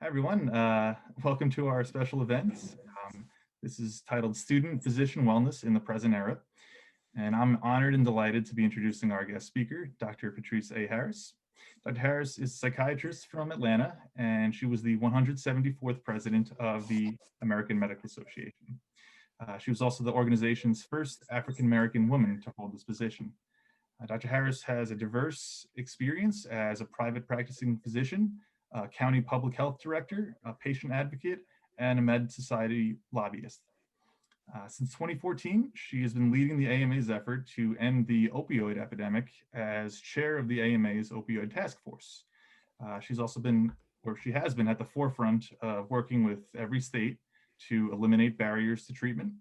Hi, everyone. Welcome to our special event. This is titled Student Physician Wellness in the Present Era. And I'm honored and delighted to be introducing our guest speaker, Dr. Patrice A. Harris. Dr. Harris is a psychiatrist from Atlanta, and she was the 174th president of the American Medical Association. She was also the organization's first African American woman to hold this position. Dr. Harris has a diverse experience as a private practicing physician, a county public health director, a patient advocate, and a med society lobbyist. Since 2014, she has been leading the AMA's effort to end the opioid epidemic as chair of the AMA's opioid task force. She's also been, or she has been, at the forefront of working with every state to eliminate barriers to treatment,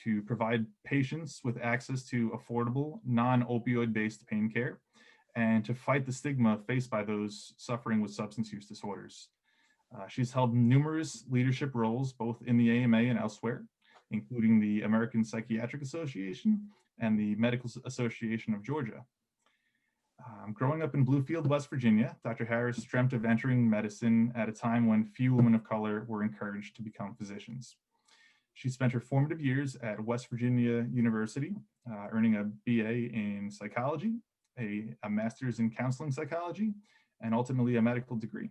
to provide patients with access to affordable, non-opioid based pain care, and to fight the stigma faced by those suffering with substance use disorders. She's held numerous leadership roles both in the AMA and elsewhere, including the American Psychiatric Association and the Medical Association of Georgia. Growing up in Bluefield, West Virginia, Dr. Harris dreamt of entering medicine at a time when few women of color were encouraged to become physicians. She spent her formative years at West Virginia University, earning a BA in psychology, a master's in counseling psychology, and ultimately a medical degree.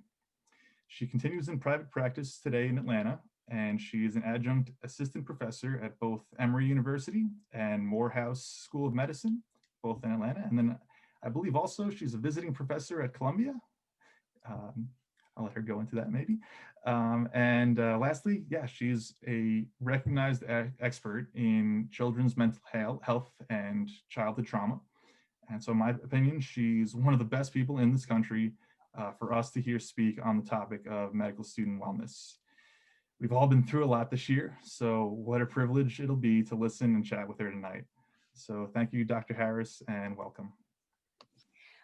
She continues in private practice today in Atlanta, and she is an adjunct assistant professor at both Emory University and Morehouse School of Medicine, both in Atlanta. And then I believe also she's a visiting professor at Columbia. Um, I'll let her go into that maybe. And lastly, yeah, she's a recognized expert in children's mental health and childhood trauma. And so, in my opinion, she's one of the best people in this country for us to hear speak on the topic of medical student wellness. We've all been through a lot this year, so what a privilege it'll be to listen and chat with her tonight. So, thank you, Dr. Harris, and welcome.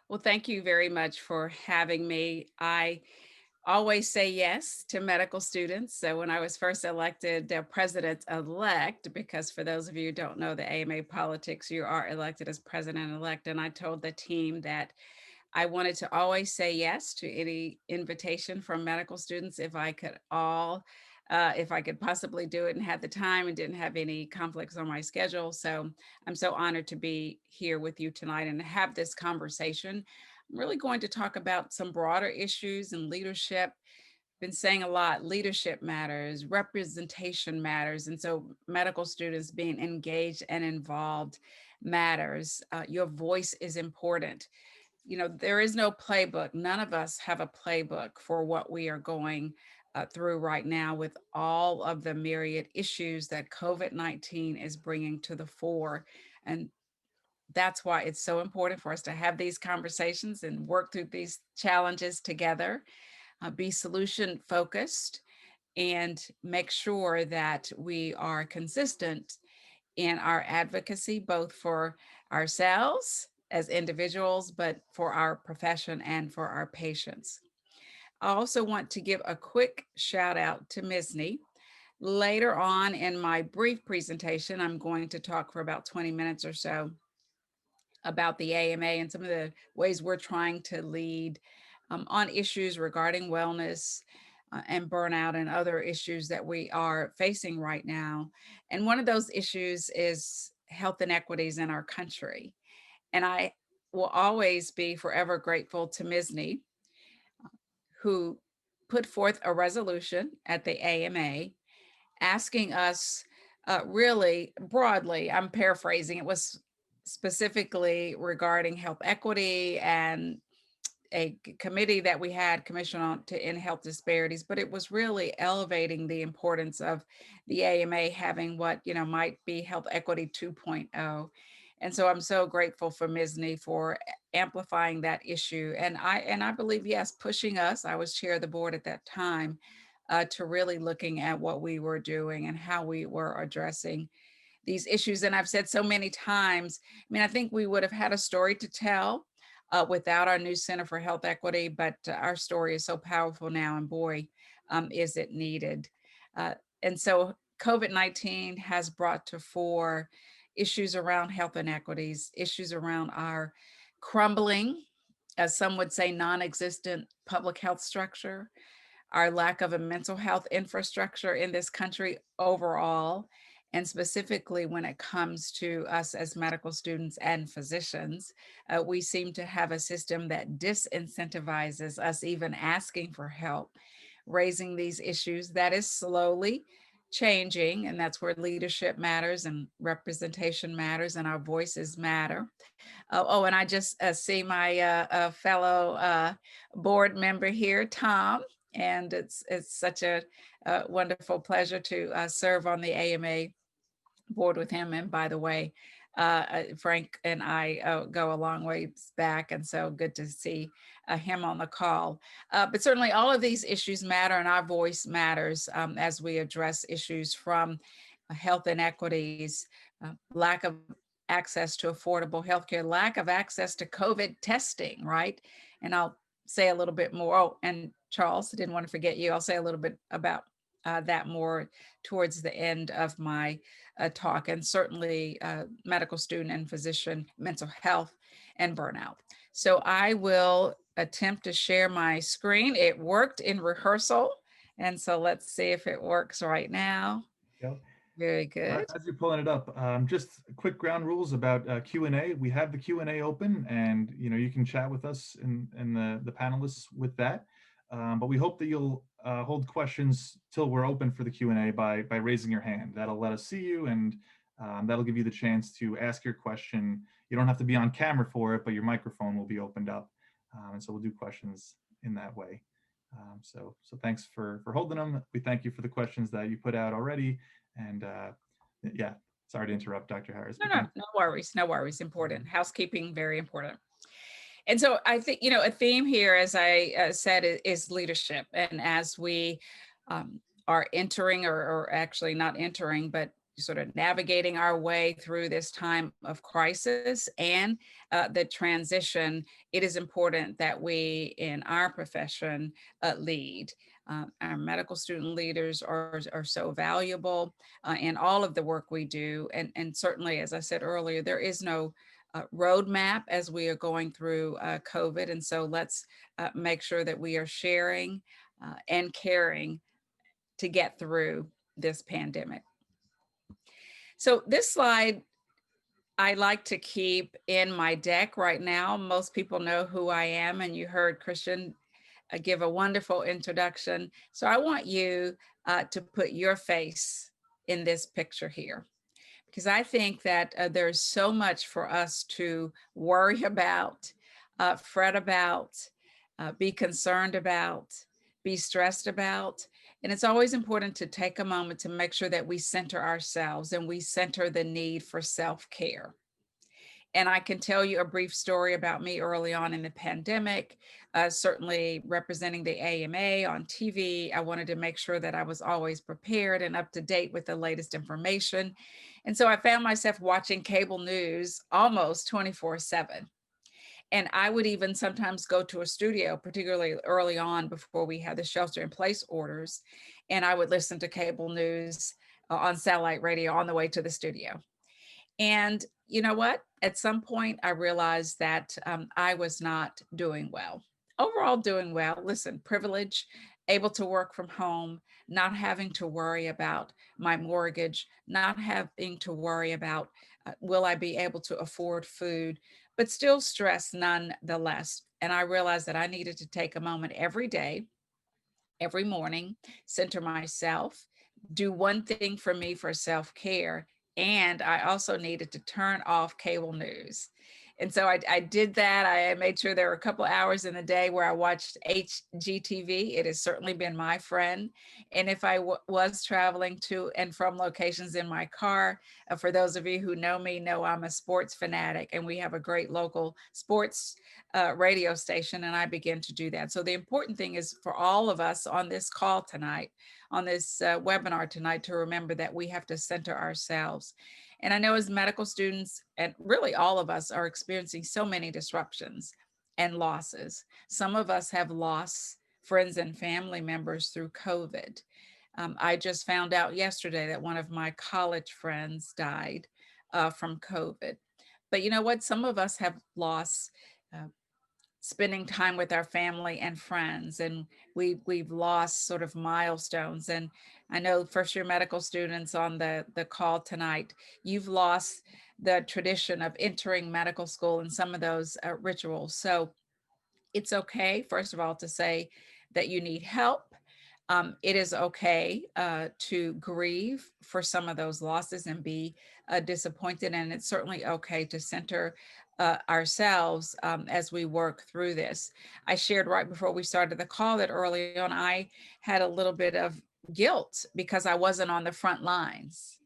Well, thank you very much for having me. I always say yes to medical students. So when I was first elected president-elect, because for those of you who don't know the AMA politics, you are elected as president-elect. And I told the team that I wanted to always say yes to any invitation from medical students if I could possibly do it and had the time and didn't have any conflicts on my schedule. So I'm so honored to be here with you tonight and have this conversation. I'm really going to talk about some broader issues and leadership. Been saying a lot, leadership matters, representation matters. And so medical students being engaged and involved matters. Your voice is important. There is no playbook. None of us have a playbook for what we are going through right now with all of the myriad issues that COVID-19 is bringing to the fore. And that's why it's so important for us to have these conversations and work through these challenges together, be solution focused, and make sure that we are consistent in our advocacy, both for ourselves as individuals, but for our profession and for our patients. I also want to give a quick shout out to MSSNY. Later on in my brief presentation, I'm going to talk for about 20 minutes or so about the AMA and some of the ways we're trying to lead on issues regarding wellness and burnout and other issues that we are facing right now. And one of those issues is health inequities in our country. And I will always be forever grateful to MSSNY, who put forth a resolution at the AMA asking us really broadly, I'm paraphrasing, it was specifically regarding health equity and a committee that we had commission on to end health disparities, but it was really elevating the importance of the AMA having what might be health equity 2.0. And so I'm so grateful for MSSNY for amplifying that issue. And I believe, yes, pushing us. I was chair of the board at that time, to really looking at what we were doing and how we were addressing these issues. And I've said so many times, I mean, I think we would have had a story to tell without our new Center for Health Equity, but our story is so powerful now, and boy, is it needed. Uh, and so COVID-19 has brought to fore issues around health inequities, issues around our crumbling, as some would say, non-existent public health structure, our lack of a mental health infrastructure in this country overall, and specifically when it comes to us as medical students and physicians. We seem to have a system that disincentivizes us even asking for help, raising these issues. That is slowly changing, and that's where leadership matters and representation matters and our voices matter. Oh, and I just see my fellow board member here, Tom, and it's such a wonderful pleasure to serve on the AMA board with him. And by the way, Frank and I go a long ways back, and so good to see him on the call. But certainly all of these issues matter, and our voice matters as we address issues from health inequities, lack of access to affordable healthcare, lack of access to COVID testing, right? And I'll say a little bit more. Oh, and Charles, I didn't want to forget you. I'll say a little bit about that more towards the end of my talk, and certainly medical student and physician mental health and burnout. So I will attempt to share my screen. It worked in rehearsal, and so let's see if it works right now. Yep. Very good. As you're pulling it up, just quick ground rules about Q&A. We have the Q&A open, and you can chat with us and the panelists with that. But we hope that you'll hold questions till we're open for the Q&A by raising your hand. That'll let us see you, and that'll give you the chance to ask your question. You don't have to be on camera for it, but your microphone will be opened up. And so we'll do questions in that way. So thanks for holding them. We thank you for the questions that you put out already. And yeah, sorry to interrupt, Dr. Harris. No worries, no worries. Important. Housekeeping, very important. And so I think, a theme here, as I said, is leadership. And as we are entering, or actually not entering, but sort of navigating our way through this time of crisis and the transition, it is important that we in our profession lead. Our medical student leaders are so valuable in all of the work we do. And certainly, as I said earlier, there is no roadmap as we are going through COVID. And so let's make sure that we are sharing and caring to get through this pandemic. So this slide I like to keep in my deck right now. Most people know who I am, and you heard Christian give a wonderful introduction. So I want you to put your face in this picture here, because I think that there's so much for us to worry about, fret about, be concerned about, be stressed about. And it's always important to take a moment to make sure that we center ourselves and we center the need for self-care. And I can tell you a brief story about me early on in the pandemic, certainly representing the AMA on TV. I wanted to make sure that I was always prepared and up to date with the latest information. And so I found myself watching cable news almost 24/7. And I would even sometimes go to a studio, particularly early on before we had the shelter in place orders, and I would listen to cable news on satellite radio on the way to the studio. And you know what? At some point, I realized that I was not doing well. Overall, doing well. Listen, privilege, able to work from home, not having to worry about my mortgage, not having to worry about will I be able to afford food, but still stress nonetheless. And I realized that I needed to take a moment every day, every morning, center myself, do one thing for me for self-care. And I also needed to turn off cable news. And so I did that. I made sure there were a couple of hours in the day where I watched HGTV. It has certainly been my friend. And if I was traveling to and from locations in my car, for those of you who know me, know I'm a sports fanatic, and we have a great local sports radio station, and I began to do that. So the important thing is for all of us on this call tonight, on this webinar tonight, to remember that we have to center ourselves. And I know as medical students, and really all of us, are experiencing so many disruptions and losses. Some of us have lost friends and family members through COVID. I just found out yesterday that one of my college friends died from COVID. But you know what? Some of us have lost spending time with our family and friends, and we've lost sort of milestones. And I know first year medical students on the call tonight, you've lost the tradition of entering medical school and some of those rituals. So it's okay, first of all, to say that you need help. It is okay to grieve for some of those losses and be disappointed. And it's certainly okay to center ourselves as we work through this. I shared right before we started the call that early on, I had a little bit of guilt because I wasn't on the front lines.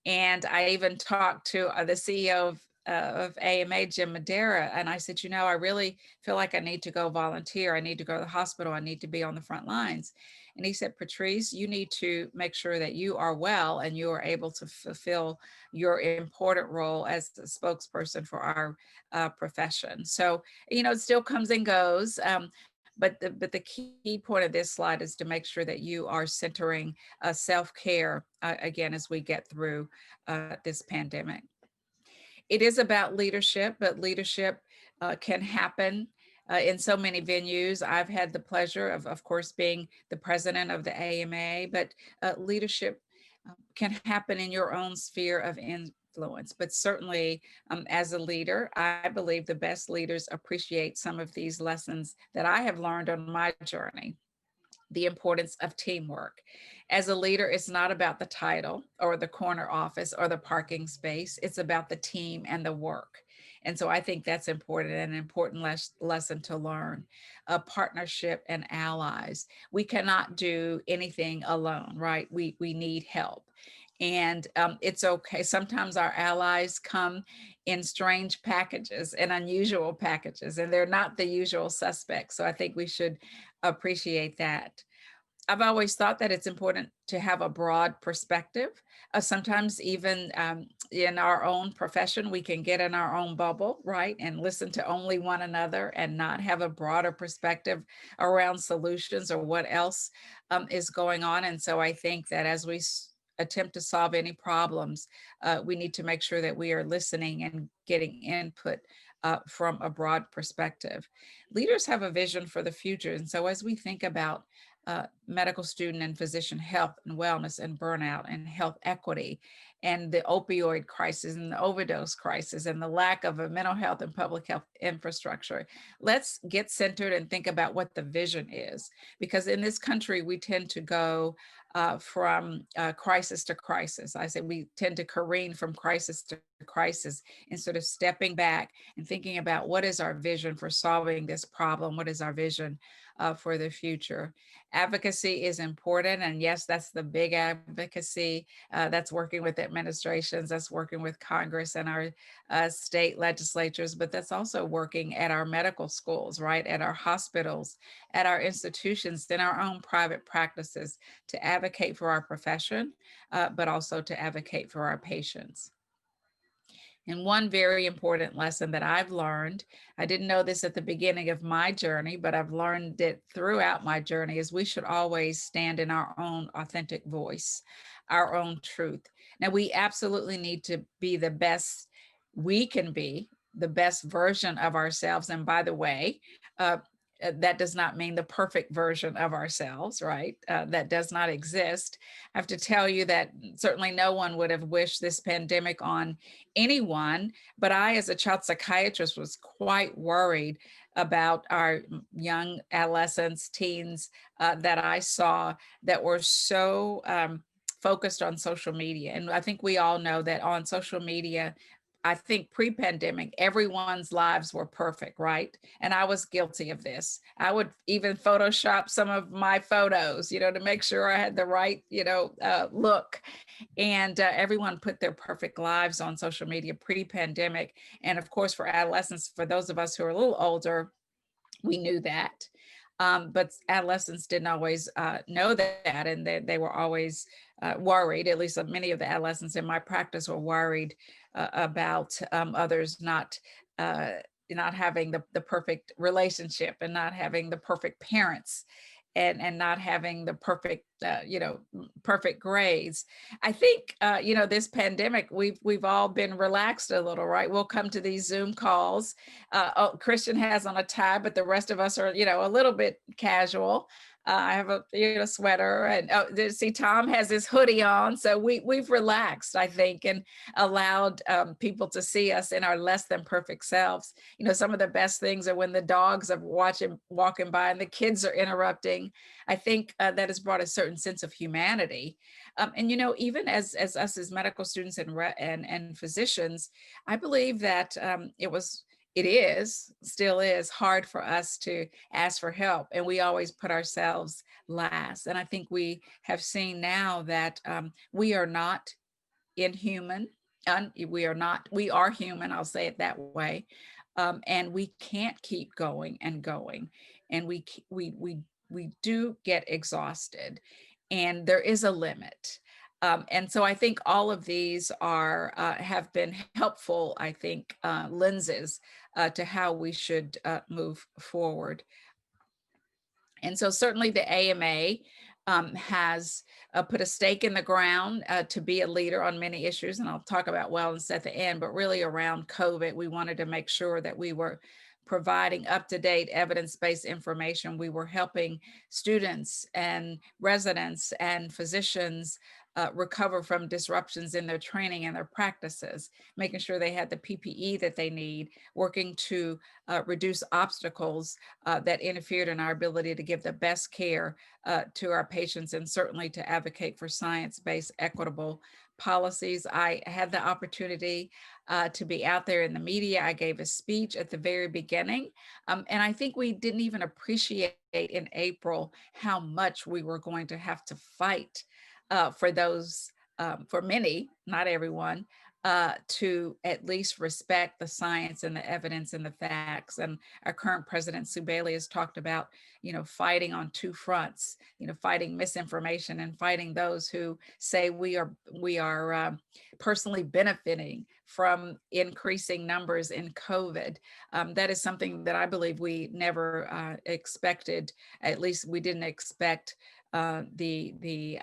And I even talked to the CEO of AMA, Jim Madera, and I said, I really feel like I need to go volunteer. I need to go to the hospital. I need to be on the front lines. And he said, Patrice, you need to make sure that you are well and you are able to fulfill your important role as the spokesperson for our profession. So, it still comes and goes. But the key point of this slide is to make sure that you are centering self-care again as we get through this pandemic. It is about leadership, but leadership can happen in so many venues. I've had the pleasure of course, being the president of the AMA, but leadership can happen in your own sphere of influence. But certainly, as a leader, I believe the best leaders appreciate some of these lessons that I have learned on my journey. The importance of teamwork. As a leader, it's not about the title or the corner office or the parking space. It's about the team and the work. And so I think that's important and an important lesson to learn. Partnership and allies. We cannot do anything alone, right? We need help. And it's okay. Sometimes our allies come in strange packages and unusual packages, and they're not the usual suspects. So I think we should appreciate that. I've always thought that it's important to have a broad perspective. Sometimes even in our own profession, we can get in our own bubble, right? And listen to only one another and not have a broader perspective around solutions or what else is going on. And so I think that as we attempt to solve any problems, we need to make sure that we are listening and getting input from a broad perspective. Leaders have a vision for the future. And so as we think about medical student and physician health and wellness and burnout and health equity and the opioid crisis and the overdose crisis and the lack of a mental health and public health infrastructure. Let's get centered and think about what the vision is, because in this country, we tend to go from crisis to crisis. I say we tend to careen from crisis to crisis instead of stepping back and thinking about what is our vision for solving this problem? What is our vision for the future? Advocacy is important. And yes, that's the big advocacy. That's working with administrations, that's working with Congress and our state legislatures, but that's also working at our medical schools, right? At our hospitals, at our institutions, in our own private practices to advocate for our profession, but also to advocate for our patients. And one very important lesson that I've learned, I didn't know this at the beginning of my journey, but I've learned it throughout my journey, is we should always stand in our own authentic voice, our own truth. Now, we absolutely need to be the best we can be, the best version of ourselves. And by the way, that does not mean the perfect version of ourselves, right? That does not exist. I have to tell you that certainly no one would have wished this pandemic on anyone, but I, as a child psychiatrist, was quite worried about our young adolescents, teens that I saw that were so focused on social media. And I think we all know that on social media, I think pre-pandemic, everyone's lives were perfect, right? And I was guilty of this. I would even Photoshop some of my photos, to make sure I had the right, look. And everyone put their perfect lives on social media pre-pandemic. And of course, for adolescents, for those of us who are a little older, we knew that. But adolescents didn't always know that, and they were always worried. At least many of the adolescents in my practice were worried about others not having the perfect relationship and not having the perfect parents. and not having the perfect, perfect grades. I think, this pandemic, we've all been relaxed a little, right? We'll come to these Zoom calls. Christian has on a tie, but the rest of us are, a little bit casual. I have a sweater, and see, Tom has his hoodie on, so we've relaxed, I think, and allowed people to see us in our less than perfect selves. Some of the best things are when the dogs are walking by and the kids are interrupting. I think that has brought a certain sense of humanity. And even as us as medical students and physicians, I believe that still is hard for us to ask for help, and we always put ourselves last. And I think we have seen now that we are not inhuman. We are human, I'll say it that way. And we can't keep going and going. And we do get exhausted, and there is a limit. And so I think all of these have been helpful, I think, lenses to how we should move forward. And so certainly the AMA has put a stake in the ground to be a leader on many issues. And I'll talk about wellness at the end, but really around COVID, we wanted to make sure that we were providing up-to-date evidence-based information. We were helping students and residents and physicians recover from disruptions in their training and their practices, making sure they had the PPE that they need, working to reduce obstacles that interfered in our ability to give the best care to our patients, and certainly to advocate for science-based, equitable policies. I had the opportunity to be out there in the media. I gave a speech at the very beginning, and I think we didn't even appreciate in April how much we were going to have to fight for those, for many, not everyone, to at least respect the science and the evidence and the facts. And our current president, Sue Bailey, has talked about, fighting on two fronts, fighting misinformation and fighting those who say we are personally benefiting from increasing numbers in COVID. That is something that I believe we never expected. At least we didn't expect the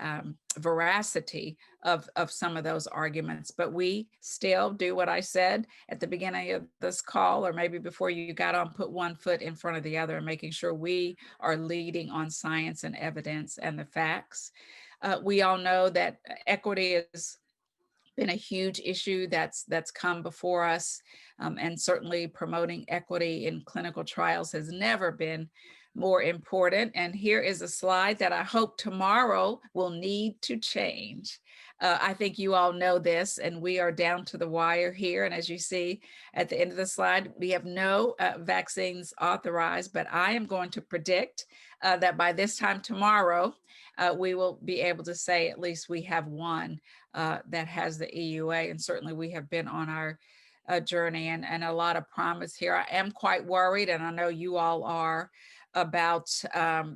veracity of some of those arguments, but we still do what I said at the beginning of this call, or maybe before you got on, put one foot in front of the other and making sure we are leading on science and evidence and the facts. We all know that equity has been a huge issue that's come before us, and certainly promoting equity in clinical trials has never been more important. And here is a slide that I hope tomorrow will need to change. I think you all know this, and we are down to the wire here. And as you see at the end of the slide, we have no vaccines authorized, but I am going to predict that by this time tomorrow, we will be able to say at least we have one that has the EUA. And certainly we have been on our journey, and a lot of promise here. I am quite worried, and I know you all are, about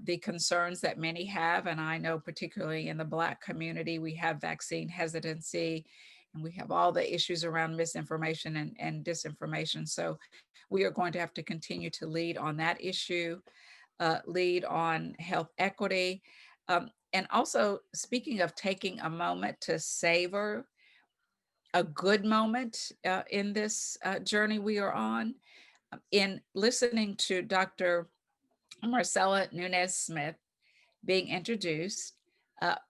the concerns that many have. And I know particularly in the Black community, we have vaccine hesitancy, and we have all the issues around misinformation and disinformation. So we are going to have to continue to lead on that issue, lead on health equity. And also, speaking of taking a moment to savor a good moment in this journey we are on, in listening to Dr. Marcella Nunez-Smith being introduced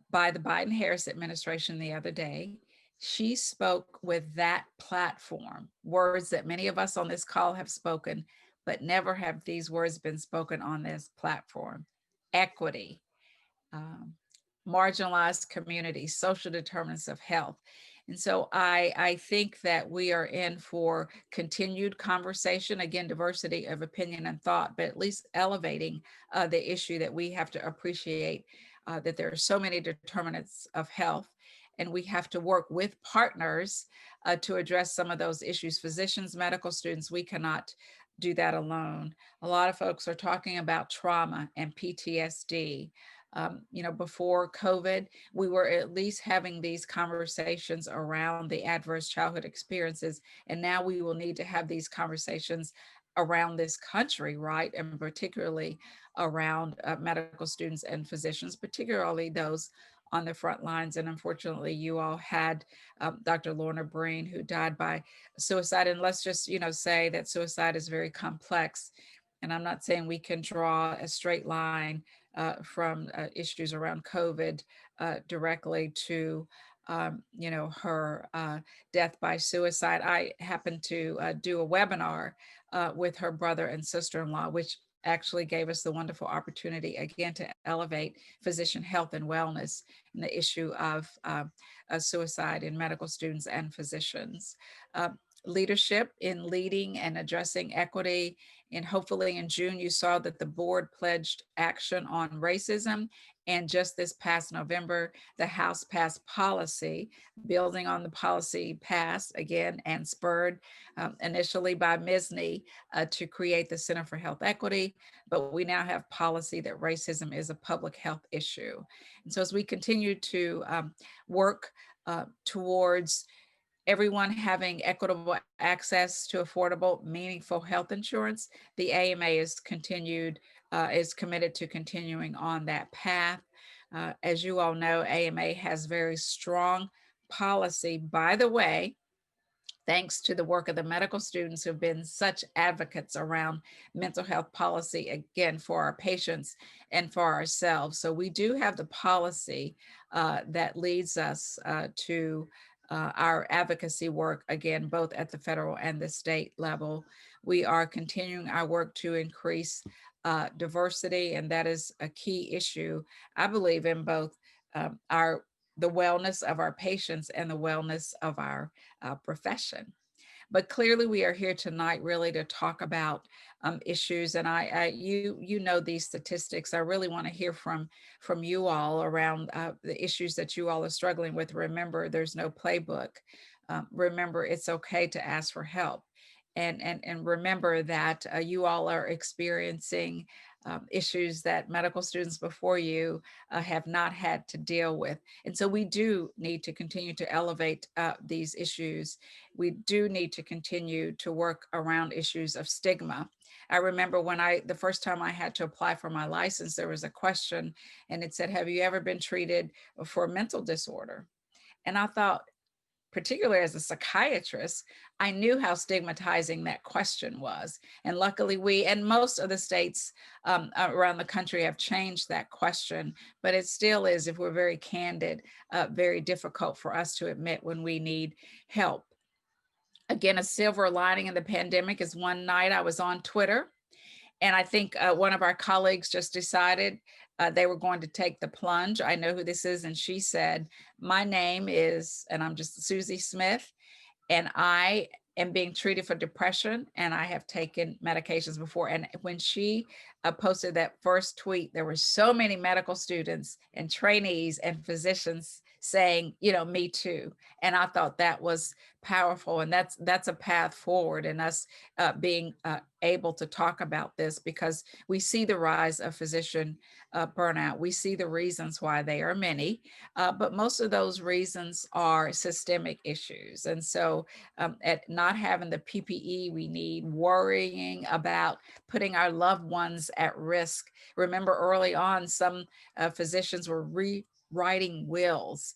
by the Biden-Harris administration the other day, she spoke with that platform, words that many of us on this call have spoken, but never have these words been spoken on this platform: equity, marginalized communities, social determinants of health. And so I think that we are in for continued conversation, again, diversity of opinion and thought, but at least elevating the issue that we have to appreciate that there are so many determinants of health, and we have to work with partners to address some of those issues. Physicians, medical students, we cannot do that alone. A lot of folks are talking about trauma and PTSD. Before COVID, we were at least having these conversations around the adverse childhood experiences. And now we will need to have these conversations around this country, right? And particularly around medical students and physicians, particularly those on the front lines. And unfortunately, you all had Dr. Lorna Breen, who died by suicide. And let's just, say that suicide is very complex. And I'm not saying we can draw a straight line from issues around COVID directly to her death by suicide. I happened to do a webinar with her brother and sister-in-law, which actually gave us the wonderful opportunity again to elevate physician health and wellness and the issue of suicide in medical students and physicians. Uh, Leadership in leading and addressing equity. And hopefully in June, you saw that the board pledged action on racism. And just this past November, the House passed policy, building on the policy passed again and spurred initially by MSSNY to create the Center for Health Equity. But we now have policy that racism is a public health issue. And so as we continue to work towards everyone having equitable access to affordable, meaningful health insurance, the AMA is committed to continuing on that path. As you all know, AMA has very strong policy. By the way, thanks to the work of the medical students who've been such advocates around mental health policy, again, for our patients and for ourselves. So we do have the policy that leads us to our advocacy work, again, both at the federal and the state level. We are continuing our work to increase diversity, and that is a key issue, I believe, in both the wellness of our patients and the wellness of our profession. But clearly, we are here tonight really to talk about issues, and you know these statistics. I really want to hear from you all around the issues that you all are struggling with. Remember, there's no playbook. Remember, it's okay to ask for help, and remember that you all are experiencing issues that medical students before you have not had to deal with. And so we do need to continue to elevate these issues. We do need to continue to work around issues of stigma. I remember when the first time I had to apply for my license, there was a question and it said, have you ever been treated for a mental disorder? And I thought, particularly as a psychiatrist, I knew how stigmatizing that question was. And luckily we, and most of the states around the country have changed that question, but it still is, if we're very candid, very difficult for us to admit when we need help. Again, a silver lining in the pandemic is one night I was on Twitter, and I think one of our colleagues just decided they were going to take the plunge. I know who this is. And she said, my name is, and I'm just Susie Smith, and I am being treated for depression, and I have taken medications before. And when she posted that first tweet, there were so many medical students and trainees and physicians saying, me too. And I thought that was powerful, and that's a path forward, and us being able to talk about this, because we see the rise of physician burnout. We see the reasons why. They are many, but most of those reasons are systemic issues. And so at not having the PPE we need, worrying about putting our loved ones at risk. Remember early on, some physicians were writing wills,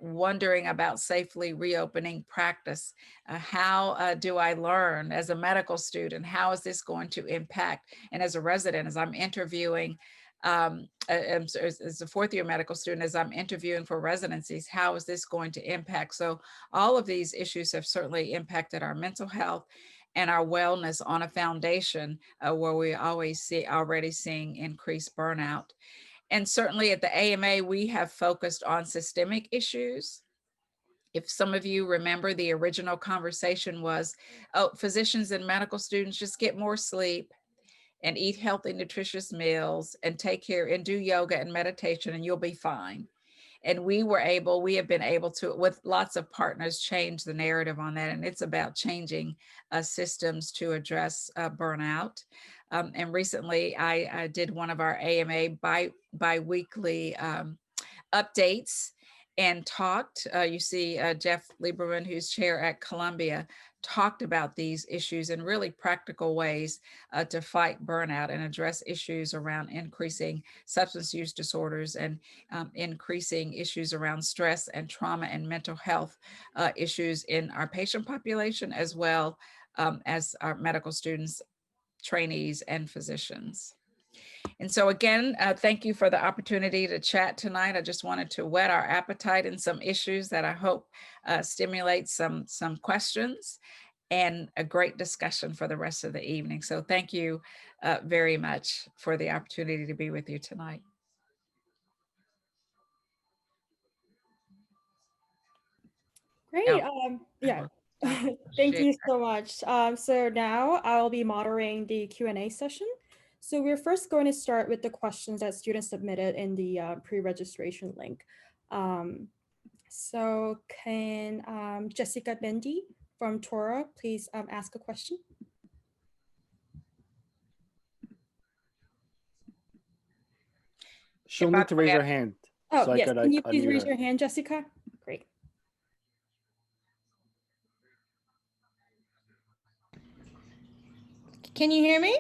wondering about safely reopening practice. How do I learn as a medical student? How is this going to impact? And as a resident, as I'm interviewing, as a fourth year medical student, as I'm interviewing for residencies, how is this going to impact? So all of these issues have certainly impacted our mental health and our wellness on a foundation where we already seeing increased burnout. And certainly at the AMA, we have focused on systemic issues. If some of you remember, the original conversation was, oh, physicians and medical students, just get more sleep and eat healthy, nutritious meals and take care and do yoga and meditation and you'll be fine. And we have been able to, with lots of partners, change the narrative on that. And it's about changing systems to address burnout. And recently I did one of our AMA bi-weekly updates. and talked. You see Jeff Lieberman, who's chair at Columbia, talked about these issues in really practical ways to fight burnout and address issues around increasing substance use disorders and increasing issues around stress and trauma and mental health issues in our patient population, as well as our medical students, trainees, and physicians. And so again, thank you for the opportunity to chat tonight. I just wanted to whet our appetite in some issues that I hope stimulate some questions and a great discussion for the rest of the evening. So thank you very much for the opportunity to be with you tonight. Great. Yeah. Thank you so much. So now I'll be moderating the Q&A session. So we're first going to start with the questions that students submitted in the pre-registration link. So can Jessica Bendy from Tora please ask a question? She'll need to raise her hand. Oh, so yes. Can you please raise your hand, Jessica? Great. Can you hear me?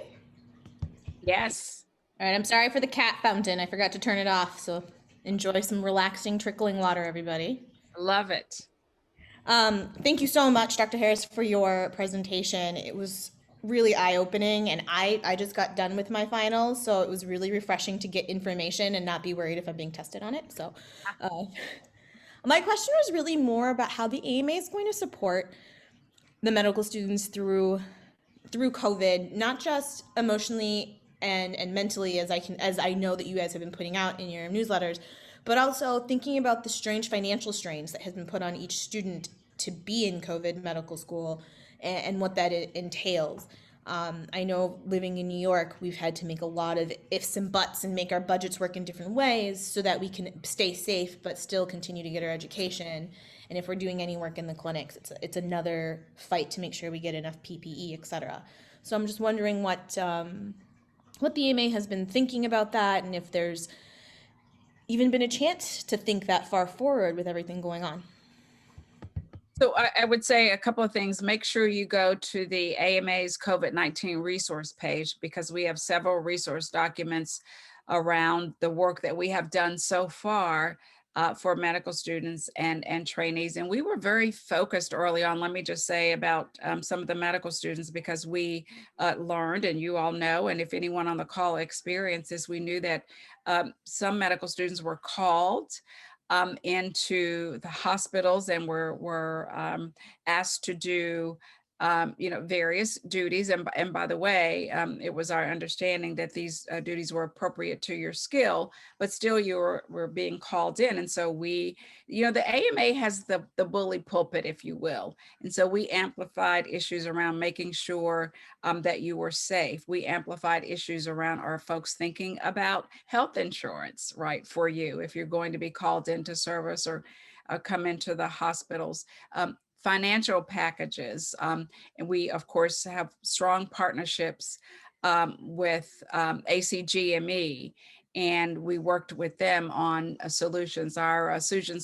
Yes. All right, I'm sorry for the cat fountain. I forgot to turn it off, so enjoy some relaxing trickling water, everybody. Love it. Thank you so much, Dr. Harris, for your presentation. It was really eye-opening, and I just got done with my finals, so it was really refreshing to get information and not be worried if I'm being tested on it. So my question was really more about how the AMA is going to support the medical students through COVID, not just emotionally and mentally, as I know that you guys have been putting out in your newsletters, but also thinking about the strange financial strains that has been put on each student to be in COVID medical school and what that entails. I know living in New York, we've had to make a lot of ifs and buts and make our budgets work in different ways so that we can stay safe but still continue to get our education. And if we're doing any work in the clinics, it's another fight to make sure we get enough PPE, et cetera. So I'm just wondering what the AMA has been thinking about that, and if there's even been a chance to think that far forward with everything going on. So I would say a couple of things. Make sure you go to the AMA's COVID-19 resource page, because we have several resource documents around the work that we have done so far for medical students and trainees. And we were very focused early on, let me just say, about some of the medical students, because we learned, and you all know, and if anyone on the call experienced this, we knew that some medical students were called into the hospitals and were asked to do various duties. And by the way, it was our understanding that these duties were appropriate to your skill, but still you were being called in. And so we, the AMA has the bully pulpit, if you will. And so we amplified issues around making sure that you were safe. We amplified issues around our folks thinking about health insurance, right, for you, if you're going to be called into service or come into the hospitals. Financial packages. And we, of course, have strong partnerships with ACGME, and we worked with them on solutions. Our Susan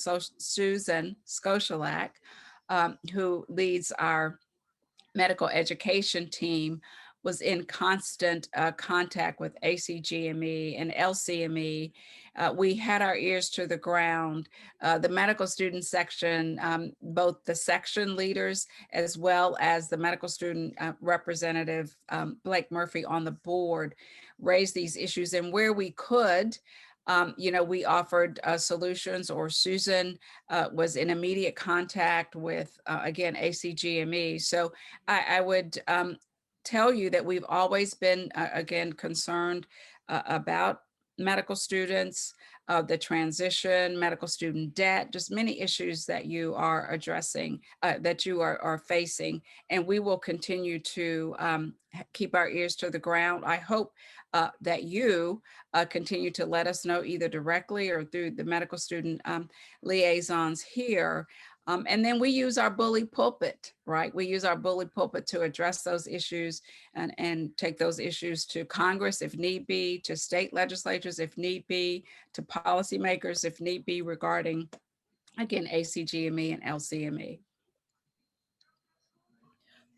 Skochalak, who leads our medical education team, was in constant contact with ACGME and LCME. We had our ears to the ground. The medical student section, both the section leaders as well as the medical student representative, Blake Murphy, on the board, raised these issues. And where we could, we offered solutions, or Susan was in immediate contact with, again, ACGME. So I would tell you that we've always been, again, concerned about medical students, the transition, medical student debt, just many issues that you are addressing, that you are facing. And we will continue to keep our ears to the ground. I hope that you continue to let us know, either directly or through the medical student liaisons here. And then we use our bully pulpit, right? We use our bully pulpit to address those issues and take those issues to Congress if need be, to state legislatures if need be, to policymakers if need be, regarding again, ACGME and LCME.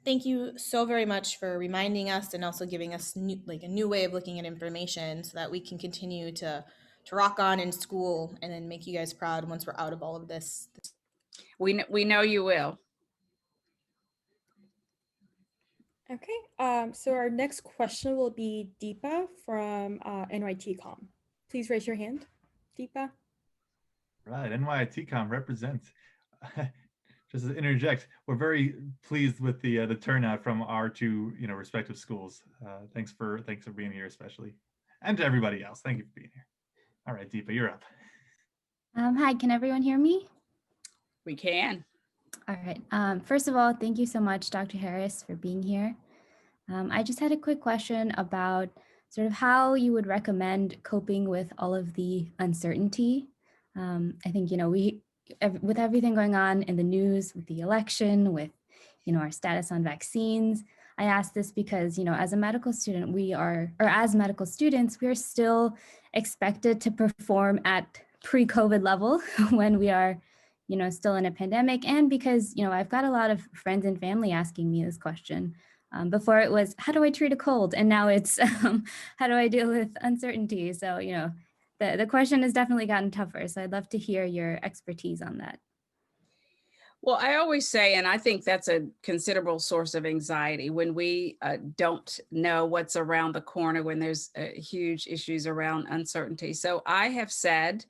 Thank you so very much for reminding us and also giving us a new way of looking at information so that we can continue to rock on in school and then make you guys proud once we're out of all of this. We know you will. Okay, so our next question will be Deepa from NYTCom. Please raise your hand, Deepa. Right, NYTCom represents. Just to interject, we're very pleased with the turnout from our two respective schools. Thanks for being here, especially, and to everybody else. Thank you for being here. All right, Deepa, you're up. Hi, can everyone hear me? We can. All right. First of all, thank you so much, Dr. Harris, for being here. I just had a quick question about sort of how you would recommend coping with all of the uncertainty. I think, with everything going on in the news, with the election, with, our status on vaccines, I ask this because, as a medical student, as medical students, we are still expected to perform at pre-COVID level when we are, still in a pandemic. And because, I've got a lot of friends and family asking me this question. Before it was, how do I treat a cold? And now it's, how do I deal with uncertainty? So, the question has definitely gotten tougher. So I'd love to hear your expertise on that. Well, I always say, and I think that's a considerable source of anxiety when we don't know what's around the corner, when there's huge issues around uncertainty. So I have said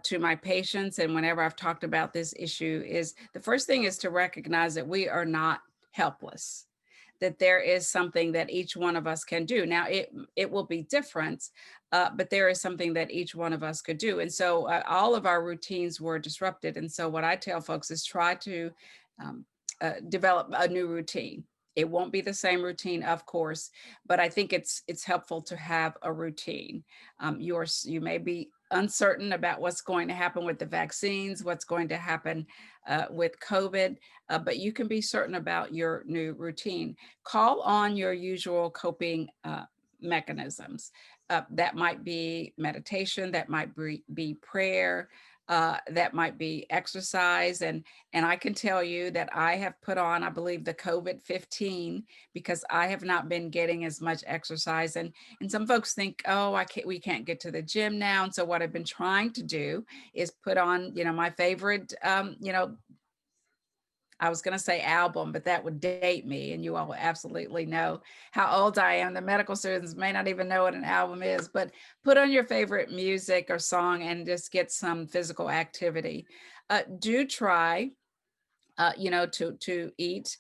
to my patients, and whenever I've talked about this issue, is the first thing is to recognize that we are not helpless, that there is something that each one of us can do. Now, it will be different, but there is something that each one of us could do. And so all of our routines were disrupted. And so what I tell folks is try to develop a new routine. It won't be the same routine, of course, but I think it's helpful to have a routine. You may be uncertain about what's going to happen with the vaccines, what's going to happen with COVID, but you can be certain about your new routine. Call on your usual coping mechanisms. That might be meditation, that might be prayer, that might be exercise. And I can tell you that I have put on, I believe, the COVID-15 because I have not been getting as much exercise. And some folks think, oh, we can't get to the gym now. And so what I've been trying to do is put on, my favorite, I was going to say album, but that would date me. And you all will absolutely know how old I am. The medical students may not even know what an album is, but put on your favorite music or song and just get some physical activity. Do try, to eat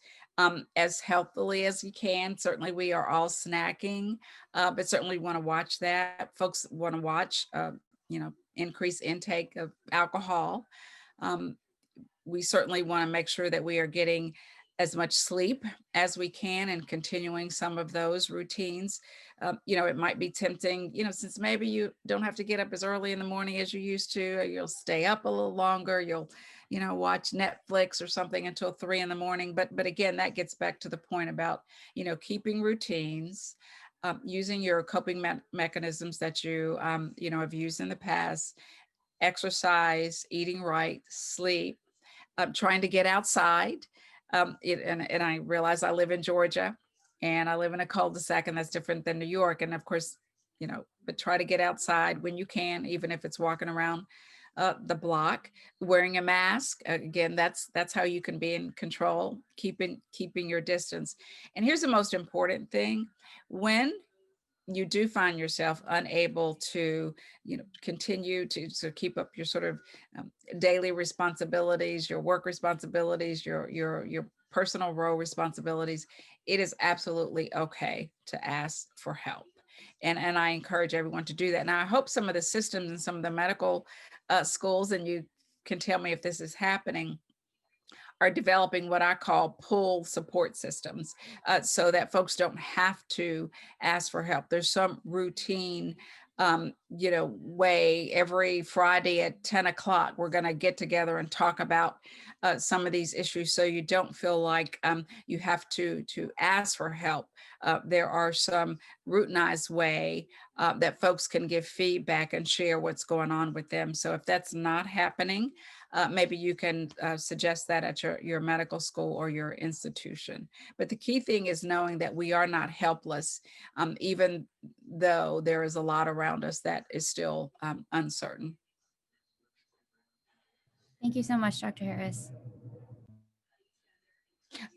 as healthily as you can. Certainly we are all snacking, but certainly want to watch that. Folks want to watch, increased intake of alcohol. We certainly want to make sure that we are getting as much sleep as we can and continuing some of those routines. It might be tempting, since maybe you don't have to get up as early in the morning as you used to, or you'll stay up a little longer, you'll, watch Netflix or something until 3 a.m. But again, that gets back to the point about, keeping routines, using your coping mechanisms that you, have used in the past, exercise, eating right, sleep, trying to get outside. And I realize I live in Georgia and I live in a cul-de-sac, and that's different than New York. And of course, but try to get outside when you can, even if it's walking around the block, wearing a mask. Again, that's how you can be in control, keeping your distance. And here's the most important thing. When you do find yourself unable to, continue to keep up your sort of daily responsibilities, your work responsibilities, your personal role responsibilities, it is absolutely okay to ask for help. And I encourage everyone to do that. Now, I hope some of the systems and some of the medical schools, and you can tell me if this is happening, are developing what I call pull support systems, so that folks don't have to ask for help. There's some routine, way every Friday at 10 o'clock, we're going to get together and talk about some of these issues, so you don't feel like you have to ask for help. There are some routinized way that folks can give feedback and share what's going on with them. So if that's not happening, maybe you can suggest that at your medical school or your institution. But the key thing is knowing that we are not helpless, even though there is a lot around us that is still uncertain. Thank you so much, Dr. Harris.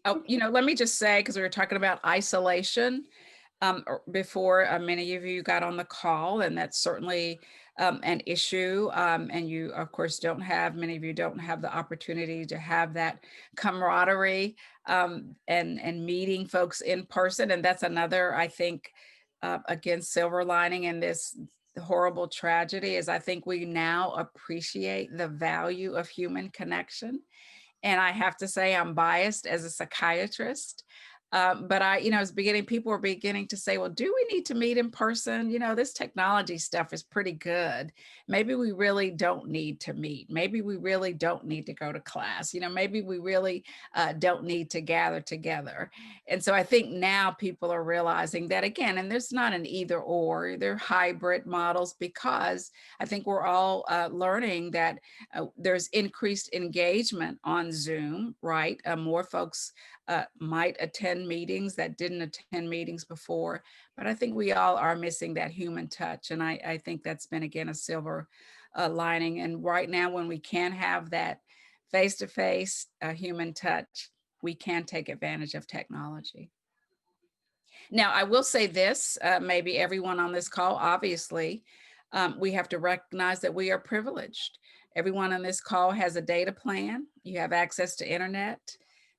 Oh, let me just say, because we were talking about isolation before many of you got on the call, and that's certainly an issue. And you, of course, many of you don't have the opportunity to have that camaraderie and meeting folks in person. And that's another, I think, again, silver lining in this horrible tragedy is I think we now appreciate the value of human connection. And I have to say, I'm biased as a psychiatrist. But people were beginning to say, well, do we need to meet in person? This technology stuff is pretty good. Maybe we really don't need to meet. Maybe we really don't need to go to class. Maybe we really don't need to gather together. And so I think now people are realizing that again, and there's not an either or, they're hybrid models, because I think we're all learning that there's increased engagement on Zoom, right? More folks might attend meetings that didn't attend meetings before, but I think we all are missing that human touch. And I think that's been, again, a silver lining. And right now, when we can have that face-to-face human touch, we can take advantage of technology. Now, I will say this, maybe everyone on this call, obviously, we have to recognize that we are privileged. Everyone on this call has a data plan. You have access to internet.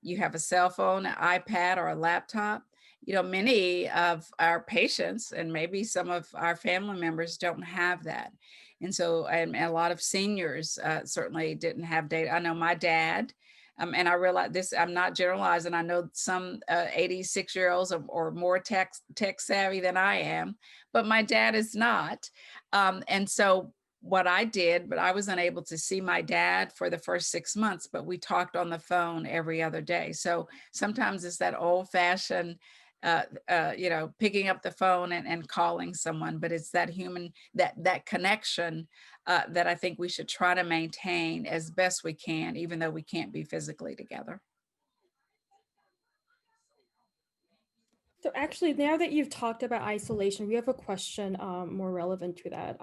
You have a cell phone, an iPad, or a laptop. Many of our patients and maybe some of our family members don't have that. And so, and a lot of seniors certainly didn't have data. I know my dad, and I realize this, I'm not generalizing. I know some 86-year-olds or more tech savvy than I am, but my dad is not. And so what I did, but I was unable to see my dad for the first 6 months, but we talked on the phone every other day. So sometimes it's that old fashioned, picking up the phone and calling someone, but it's that human, that connection that I think we should try to maintain as best we can, even though we can't be physically together. So actually, now that you've talked about isolation, we have a question more relevant to that.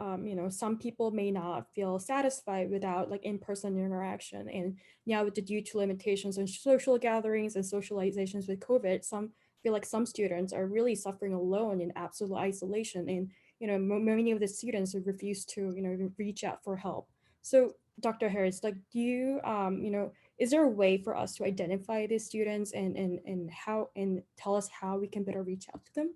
Some people may not feel satisfied without like in-person interaction. And now due to limitations on social gatherings and socializations with COVID, some feel like some students are really suffering alone in absolute isolation. And, many of the students have refused to, reach out for help. So Dr. Harris, like, do you, is there a way for us to identify these students and tell us how we can better reach out to them?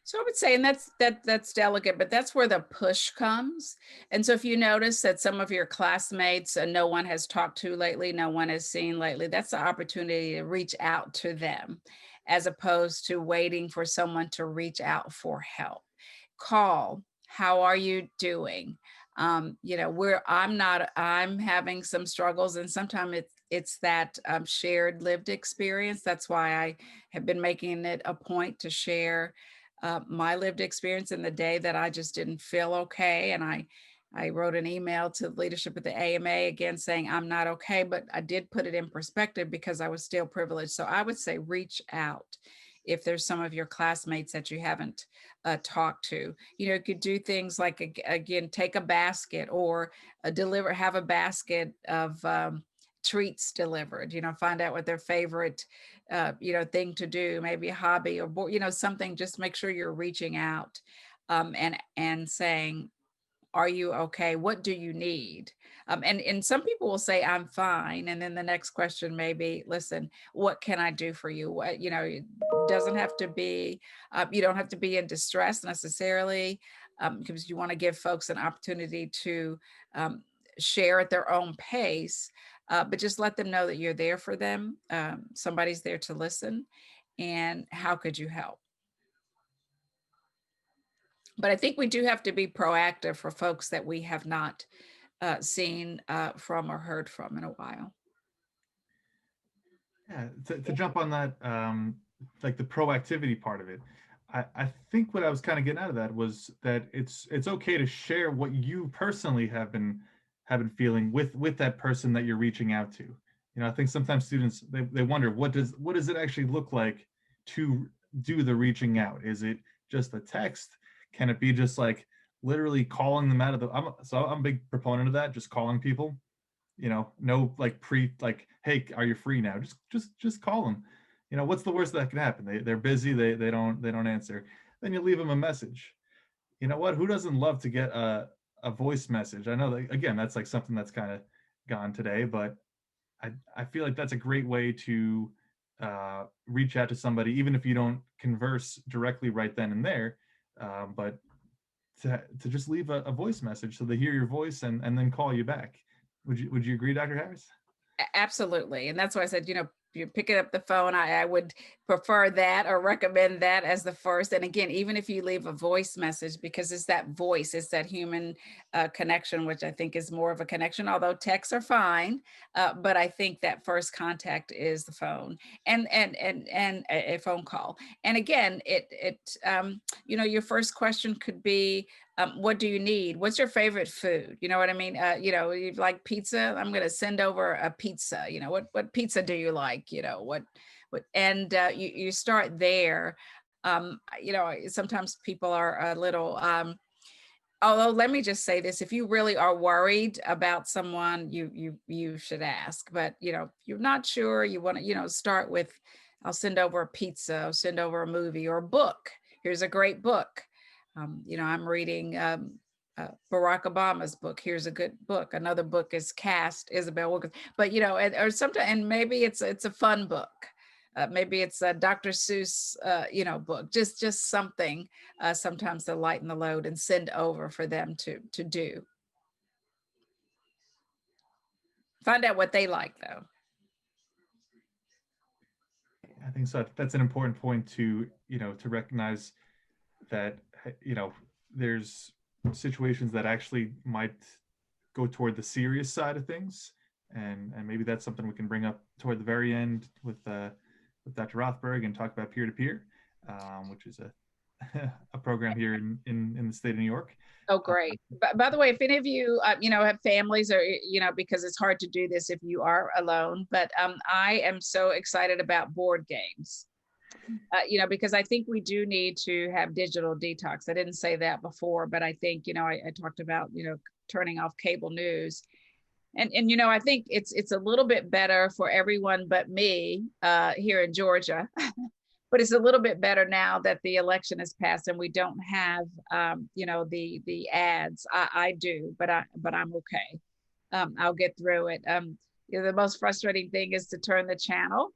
So I would say, and that's delicate, but that's where the push comes. And so if you notice that some of your classmates no one has talked to lately, no one has seen lately, that's the opportunity to reach out to them, as opposed to waiting for someone to reach out for help. Call, how are you doing? I'm having some struggles, and sometimes it's that shared lived experience. That's why I have been making it a point to share my lived experience in the day that I just didn't feel okay. And I wrote an email to the leadership of the AMA again saying I'm not okay, but I did put it in perspective because I was still privileged. So I would say reach out if there's some of your classmates that you haven't talked to. You could do things like, again, take a basket or have a basket of treats delivered, find out what their favorite, thing to do, maybe a hobby or, something, just make sure you're reaching out and saying, are you okay? What do you need? And some people will say, I'm fine. And then the next question may be, listen, what can I do for you? What, it doesn't have to be, you don't have to be in distress necessarily, because you want to give folks an opportunity to share at their own pace, but just let them know that you're there for them. Somebody's there to listen. And how could you help? But I think we do have to be proactive for folks that we have not seen from or heard from in a while. Yeah, to jump on that, like the proactivity part of it, I think what I was kind of getting out of that was that it's okay to share what you personally have been have been feeling with that person that you're reaching out to. You know, I think sometimes students, they wonder, what does it actually look like to do the reaching out? Is it just a text? Can it be just like literally calling them out of the, I'm a big proponent of that, just calling people, you know, no like hey, are you free now? Just call them. You know, what's the worst that can happen? They're busy, they don't answer. Then you leave them a message. You know what? Who doesn't love to get a voice message? I know that, again, that's like something that's kind of gone today, but I feel like that's a great way to reach out to somebody, even if you don't converse directly right then and there, but to just leave a voice message so they hear your voice and then call you back. Would you agree, Dr. Harris? Absolutely. And that's why I said, you know, you're picking up the phone, I would prefer that or recommend that as the first. And again, even if you leave a voice message, because it's that voice, it's that human connection, which I think is more of a connection, although texts are fine. But I think that first contact is the phone and a phone call. And again, you know, your first question could be, what do you need? What's your favorite food? You know what I mean? You know, you like pizza? I'm going to send over a pizza. You know, what pizza do you like? You know, and you start there. You know, sometimes people are a little, although let me just say this, if you really are worried about someone, you should ask. But, you know, if you're not sure, you want to, you know, start with, I'll send over a pizza, I'll send over a movie or a book. Here's a great book. You know, I'm reading Barack Obama's book. Here's a good book. Another book is Caste, Isabel Wilkins. But, you know, or sometimes, and maybe it's a fun book. Maybe it's a Dr. Seuss, you know, book. Just something sometimes to lighten the load and send over for them to do. Find out what they like, though. I think so. That's an important point to, you know, to recognize that, you know, there's situations that actually might go toward the serious side of things, and maybe that's something we can bring up toward the very end with Dr. Rothberg and talk about peer-to-peer, which is a program here in the state of New York. Oh, great. By the way, if any of you, you know, have families or, you know, because it's hard to do this if you are alone, but I am so excited about board games. You know, because I think we do need to have digital detox. I didn't say that before, but I think, you know, I talked about, you know, turning off cable news. And you know, I think it's a little bit better for everyone but me here in Georgia. But it's a little bit better now that the election has passed and we don't have, you know, the ads. I do, but I'm okay. I'll get through it. You know, the most frustrating thing is to turn the channel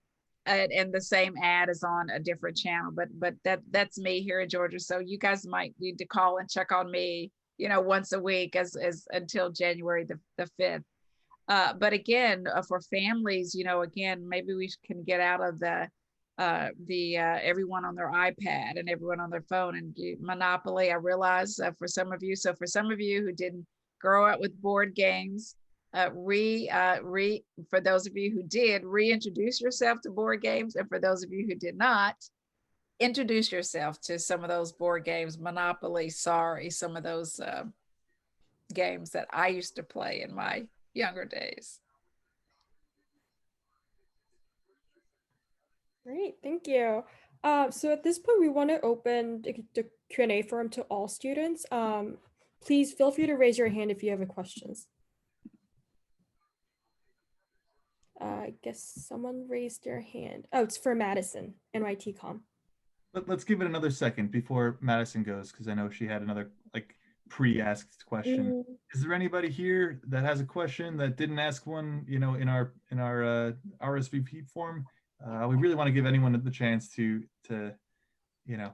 and the same ad is on a different channel. But that's me here in Georgia. So you guys might need to call and check on me, you know, once a week as until January the 5th. But again, for families, you know, again, maybe we can get out of the everyone on their iPad and everyone on their phone and Monopoly. I realize for some of you, who didn't grow up with board games, for those of you who did, reintroduce yourself to board games, and for those of you who did not, introduce yourself to some of those board games, Monopoly, Sorry, some of those games that I used to play in my younger days. Great, thank you. So at this point, we want to open the Q&A forum to all students. Please feel free to raise your hand if you have any questions. I guess someone raised their hand. Oh, it's for Madison, NYT Com. Let's give it another second before Madison goes, because I know she had another like pre-asked question. Is there anybody here that has a question that didn't ask one, you know, in our RSVP form? We really want to give anyone the chance to you know,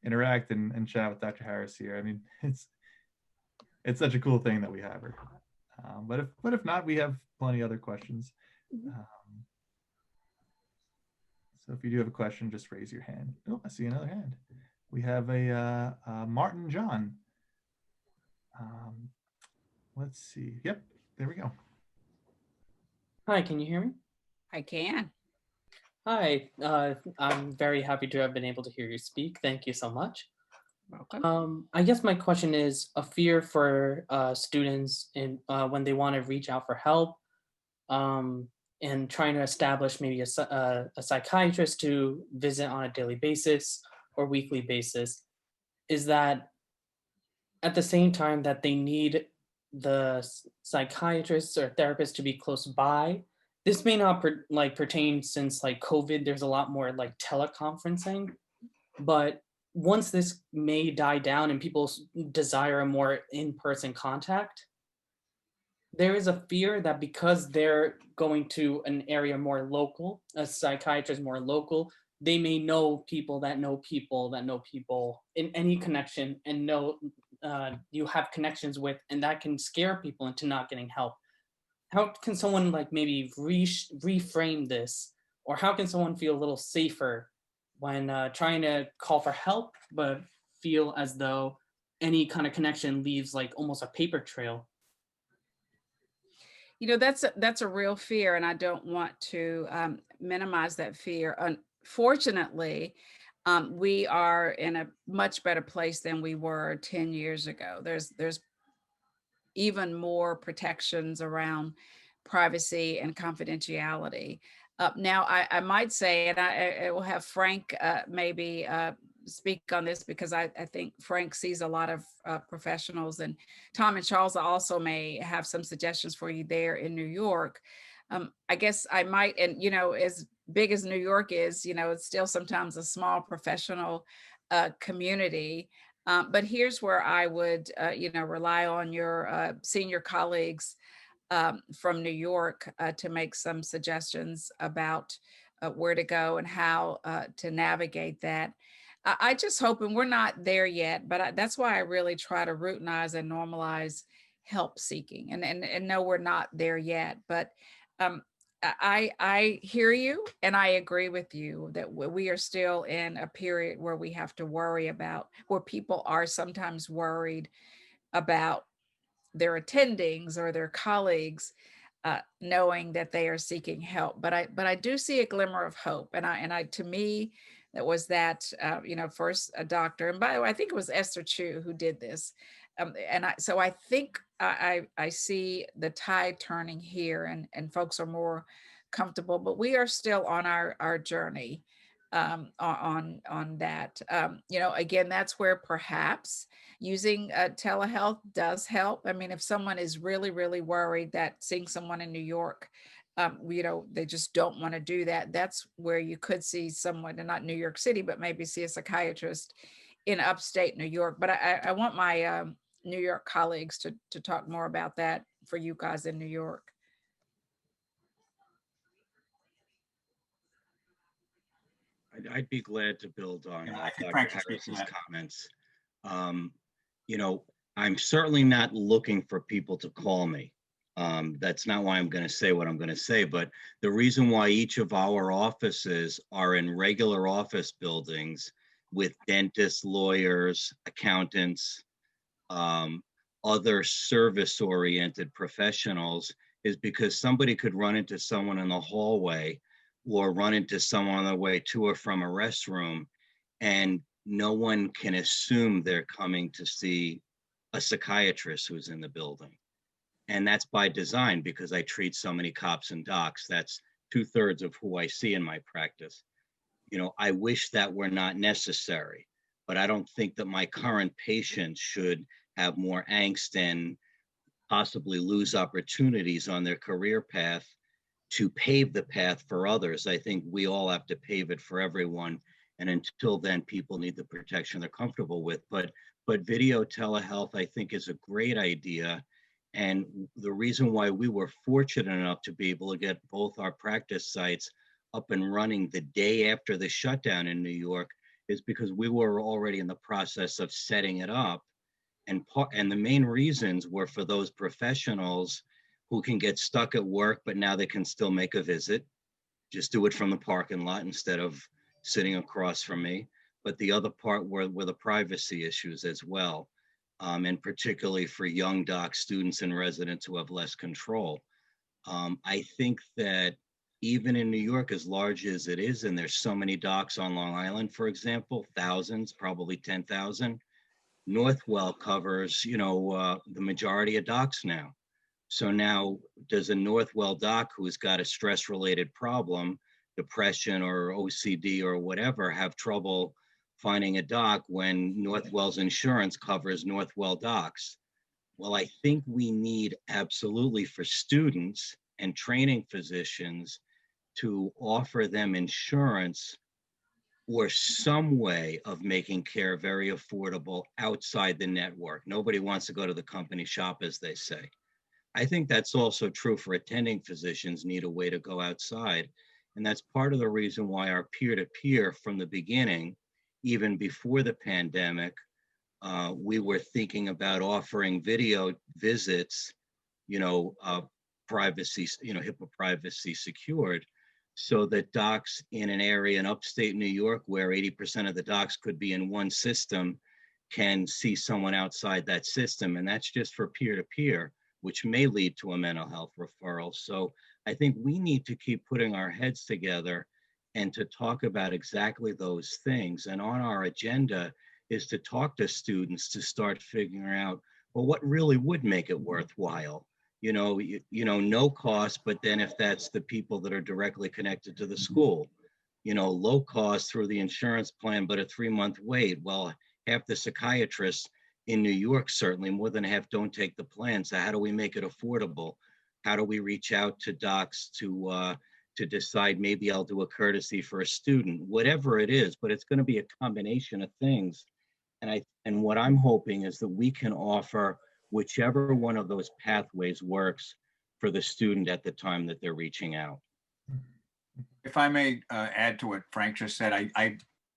interact and chat with Dr. Harris here. I mean, it's such a cool thing that we have her. But if not, we have plenty other questions. So if you do have a question, just raise your hand. Oh, I see another hand. We have a Martin John. Let's see. Yep, there we go. Hi, can you hear me? I can. Hi, I'm very happy to have been able to hear you speak. Thank you so much. I guess my question is a fear for students in when they want to reach out for help, and trying to establish maybe a psychiatrist to visit on a daily basis or weekly basis, is that at the same time that they need the psychiatrists or therapists to be close by. This may not pertain, since like COVID, there's a lot more like teleconferencing, but once this may die down and people desire a more in-person contact, there is a fear that because they're going to an area more local, a psychiatrist more local, they may know people that know people that know people in any connection, and know you have connections with, and that can scare people into not getting help. How can someone like maybe reframe this, or how can someone feel a little safer when trying to call for help, but feel as though any kind of connection leaves like almost a paper trail? You know, that's a real fear, and I don't want to minimize that fear. Unfortunately, we are in a much better place than we were 10 years ago. There's even more protections around privacy and confidentiality. Now, I might say, and I will have Frank maybe speak on this, because I think Frank sees a lot of professionals, and Tom and Charles also may have some suggestions for you there in New York. I guess I might, and as big as New York is, it's still sometimes a small professional community. But here's where I would, rely on your senior colleagues from New York to make some suggestions about where to go and how to navigate that. I just hope, and we're not there yet, but that's why I really try to routinize and normalize help seeking. And no, we're not there yet, but um, I hear you, and I agree with you that we are still in a period where we have to worry about, where people are sometimes worried about their attendings or their colleagues knowing that they are seeking help. But I do see a glimmer of hope, and I to me, that was that first a doctor, and by the way, I think it was Esther Chu who did this, so I think I see the tide turning here, and folks are more comfortable, but we are still on our journey on that. Again, that's where perhaps using telehealth does help. I mean, if someone is really, really worried that seeing someone in New York, they just don't want to do that, that's where you could see someone, and not New York City, but maybe see a psychiatrist in upstate New York. But I want my New York colleagues to talk more about that for you guys in New York. I'd be glad to build on Yeah, I think Dr. Frank should speak to Harris's that. comments. I'm certainly not looking for people to call me. That's not why I'm going to say what I'm going to say, but the reason why each of our offices are in regular office buildings with dentists, lawyers, accountants, other service-oriented professionals is because somebody could run into someone in the hallway or run into someone on their way to or from a restroom, and no one can assume they're coming to see a psychiatrist who's in the building. And that's by design, because I treat so many cops and docs. That's 2/3 of who I see in my practice. I wish that were not necessary, but I don't think that my current patients should have more angst and possibly lose opportunities on their career path to pave the path for others. I think we all have to pave it for everyone. And until then, people need the protection they're comfortable with. But video telehealth, I think, is a great idea. And the reason why we were fortunate enough to be able to get both our practice sites up and running the day after the shutdown in New York is because we were already in the process of setting it up. And the main reasons were for those professionals who can get stuck at work, but now they can still make a visit. Just do it from the parking lot instead of sitting across from me. But the other part were the privacy issues as well. And particularly for young doc students and residents who have less control. I think that even in New York, as large as it is, and there's so many docs on Long Island, for example, thousands, probably 10,000, Northwell covers, the majority of docs now. So now, does a Northwell doc who's got a stress-related problem, depression or OCD or whatever, have trouble finding a doc when Northwell's insurance covers Northwell docs? Well, I think we need absolutely for students and training physicians to offer them insurance or some way of making care very affordable outside the network. Nobody wants to go to the company shop, as they say. I think that's also true for attending physicians need a way to go outside. And that's part of the reason why our peer-to-peer from the beginning, even before the pandemic, we were thinking about offering video visits, privacy, HIPAA privacy secured, so that docs in an area in upstate New York where 80% of the docs could be in one system can see someone outside that system. And that's just for peer-to-peer, which may lead to a mental health referral. So I think we need to keep putting our heads together and to talk about exactly those things. And on our agenda is to talk to students to start figuring out, well, what really would make it worthwhile? No cost, but then if that's the people that are directly connected to the school, low cost through the insurance plan, but a 3-month wait. Well, half the psychiatrists in New York, certainly more than half, don't take the plan. So how do we make it affordable? How do we reach out to docs to decide maybe I'll do a courtesy for a student, whatever it is, but it's going to be a combination of things. And what I'm hoping is that we can offer whichever one of those pathways works for the student at the time that they're reaching out. If I may add to what Frank just said,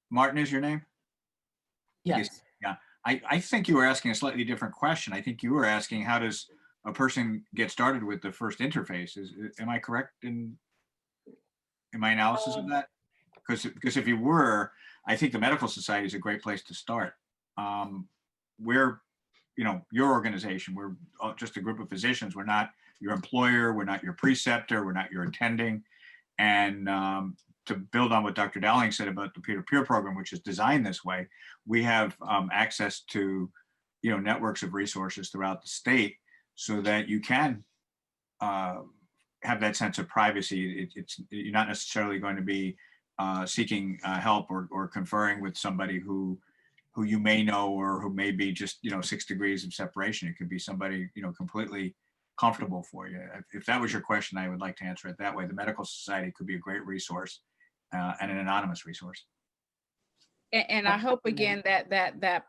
Martin is your name? Yes. Yeah. I think you were asking a slightly different question. I think you were asking, how does a person get started with the first interface? Am I correct in my analysis of that? Because if you were, I think the Medical Society is a great place to start. We're, your organization, we're just a group of physicians. We're not your employer. We're not your preceptor. We're not your attending. And to build on what Dr. Dowling said about the peer-to-peer program, which is designed this way, we have access to, networks of resources throughout the state so that you can have that sense of privacy. You're not necessarily going to be seeking help or conferring with somebody who you may know or who may be just 6 degrees of separation. It could be somebody completely comfortable for you. If that was your question, I would like to answer it that way. The Medical Society could be a great resource and an anonymous resource. And I hope again that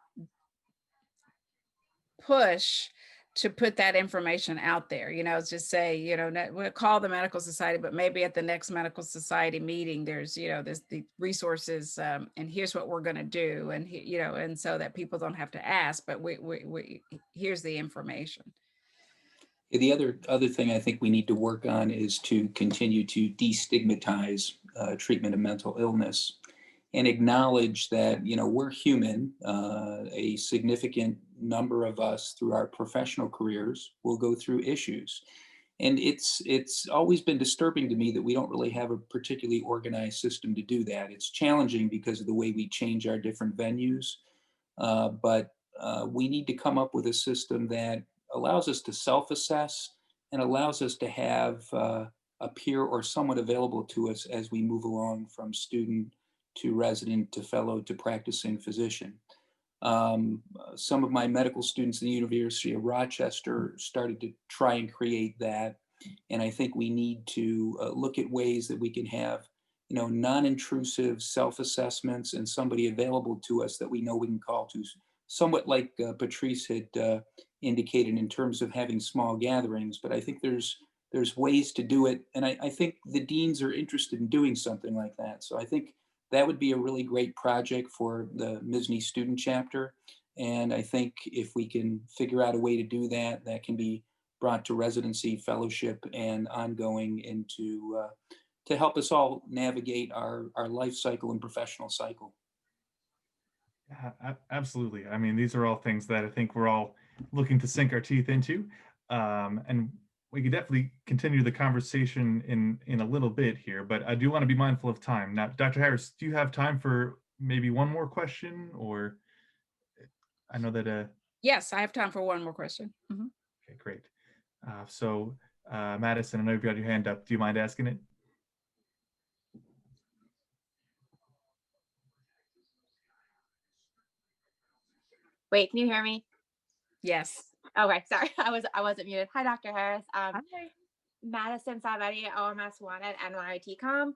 push to put that information out there, just say, we'll call the Medical Society, but maybe at the next Medical Society meeting, there's, there's the resources, and here's what we're going to do. And, and so that people don't have to ask, but we here's the information. The other thing I think we need to work on is to continue to destigmatize treatment of mental illness and acknowledge that, we're human. A significant number of us through our professional careers will go through issues. And it's always been disturbing to me that we don't really have a particularly organized system to do that. It's challenging because of the way we change our different venues, but we need to come up with a system that allows us to self-assess and allows us to have a peer or someone available to us as we move along from student to resident to fellow to practicing physician. Some of my medical students in the University of Rochester started to try and create that. And I think we need to look at ways that we can have, non-intrusive self-assessments and somebody available to us that we know we can call to, somewhat like Patrice had indicated in terms of having small gatherings. But I think there's ways to do it. And I think the deans are interested in doing something like that. So I think that would be a really great project for the MSSNY student chapter. And I think if we can figure out a way to do that, that can be brought to residency, fellowship, and ongoing into to help us all navigate our life cycle and professional cycle. Yeah, absolutely. I mean, these are all things that I think we're all looking to sink our teeth into. And we could definitely continue the conversation in a little bit here, but I do want to be mindful of time. Now, Dr. Harris, do you have time for maybe one more question or? I know that, Yes, I have time for one more question. Mhm. okay, great. Madison, I know you've got your hand up. Do you mind asking it? Wait, can you hear me? Yes. Okay, sorry, I wasn't muted. Hi, Dr. Harris. Hi. Madison Savetti, OMS1 at NYITCom.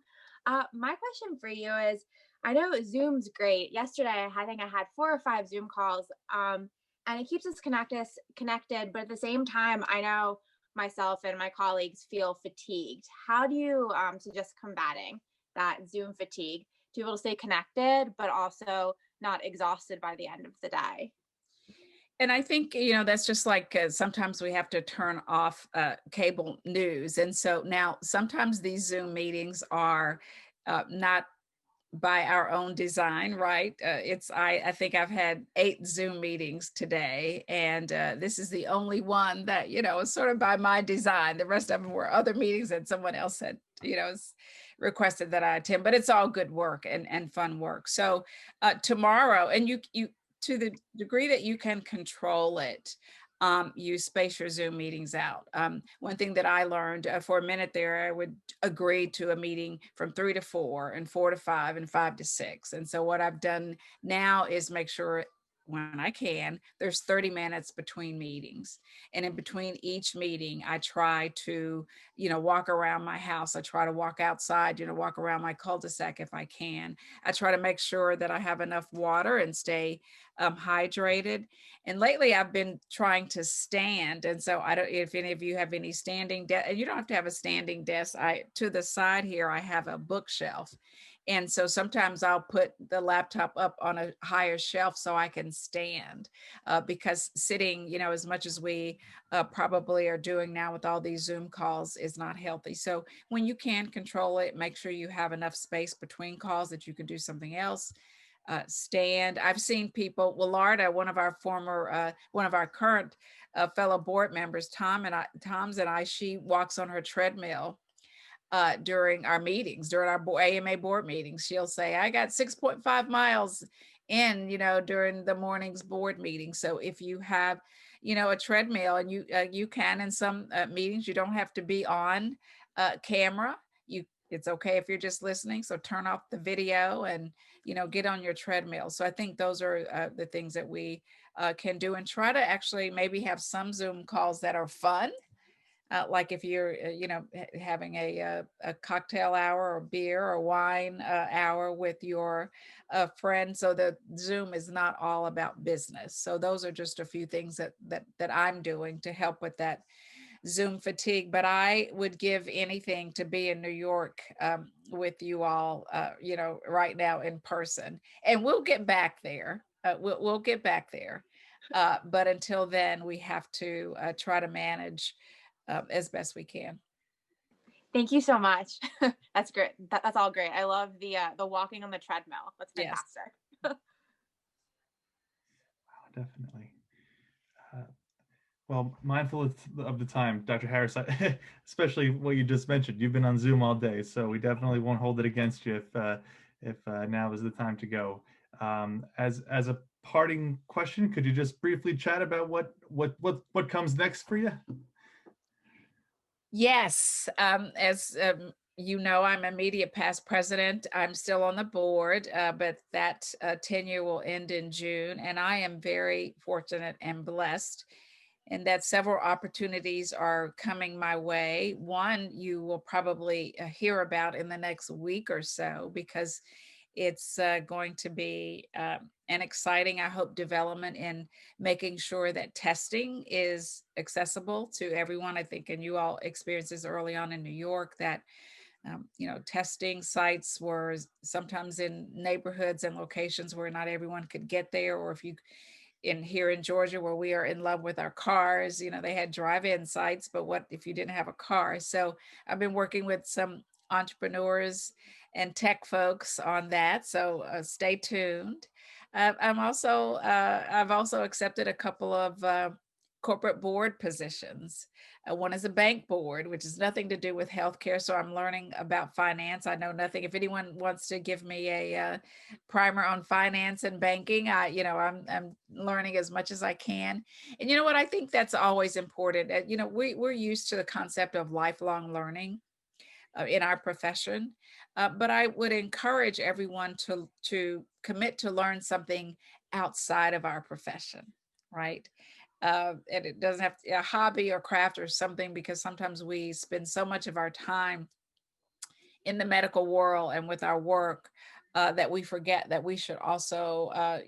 My question for you is, I know Zoom's great. Yesterday, I think I had 4 or 5 Zoom calls, and it keeps us connected, but at the same time, I know myself and my colleagues feel fatigued. How do you suggest combating that Zoom fatigue to be able to stay connected, but also not exhausted by the end of the day? And I think, that's just like sometimes we have to turn off cable news. And so now sometimes these Zoom meetings are not by our own design, right? I think I've had 8 Zoom meetings today, and this is the only one that, is sort of by my design. The rest of them were other meetings that someone else had, requested that I attend, but it's all good work and fun work. So tomorrow, and you to the degree that you can control it, you space your Zoom meetings out. One thing that I learned for a minute there, I would agree to a meeting from 3 to 4 and 4 to 5 and 5 to 6. And so what I've done now is make sure when I can, there's 30 minutes between meetings. And in between each meeting, I try to, walk around my house. I try to walk outside, walk around my cul-de-sac if I can. I try to make sure that I have enough water and stay hydrated. And lately I've been trying to stand. And so I don't, if any of you have any standing desk, and you don't have to have a standing desk. To the side here, I have a bookshelf. And so sometimes I'll put the laptop up on a higher shelf so I can stand because sitting, as much as we probably are doing now with all these Zoom calls is not healthy. So when you can control it, make sure you have enough space between calls that you can do something else. Stand. I've seen people, Willarda, one of our current fellow board members, Tom's and I, she walks on her treadmill during our meetings, during our AMA board meetings. She'll say, I got 6.5 miles in, during the morning's board meeting. So if you have, a treadmill, and you can, in some meetings, you don't have to be on camera. It's okay if you're just listening. So turn off the video and, get on your treadmill. So I think those are the things that we can do, and try to actually maybe have some Zoom calls that are fun. Like if you're, having a cocktail hour or beer or wine hour with your friend. So the Zoom is not all about business. So those are just a few things that I'm doing to help with that Zoom fatigue. But I would give anything to be in New York with you all, right now in person. And we'll get back there. We'll get back there. But until then, we have to try to manage as best we can. Thank you so much. That's great. That's all great. I love the walking on the treadmill. That's fantastic. Wow, definitely. Well, mindful of the time, Dr. Harris, especially what you just mentioned. You've been on Zoom all day, so we definitely won't hold it against you if now is the time to go. As a parting question, could you just briefly chat about what comes next for you? Yes, as I'm immediate past president. I'm still on the board, but that tenure will end in June. And I am very fortunate and blessed in that several opportunities are coming my way. One you will probably hear about in the next week or so, because it's going to be an exciting, I hope, development in making sure that testing is accessible to everyone. I think, and you all experienced this early on in New York, that testing sites were sometimes in neighborhoods and locations where not everyone could get there, or if you here in Georgia, where we are in love with our cars, they had drive-in sites, but what if you didn't have a car? So I've been working with some entrepreneurs and tech folks on that. So stay tuned. I've also accepted a couple of corporate board positions. One is a bank board, which is nothing to do with healthcare. So I'm learning about finance. I know nothing. If anyone wants to give me a primer on finance and banking, I'm learning as much as I can. And you know what? I think that's always important. We're used to the concept of lifelong learning in our profession, but I would encourage everyone to commit to learn something outside of our profession, right? And it doesn't have to be a hobby or craft or something, because sometimes we spend so much of our time in the medical world and with our work that we forget that we should also,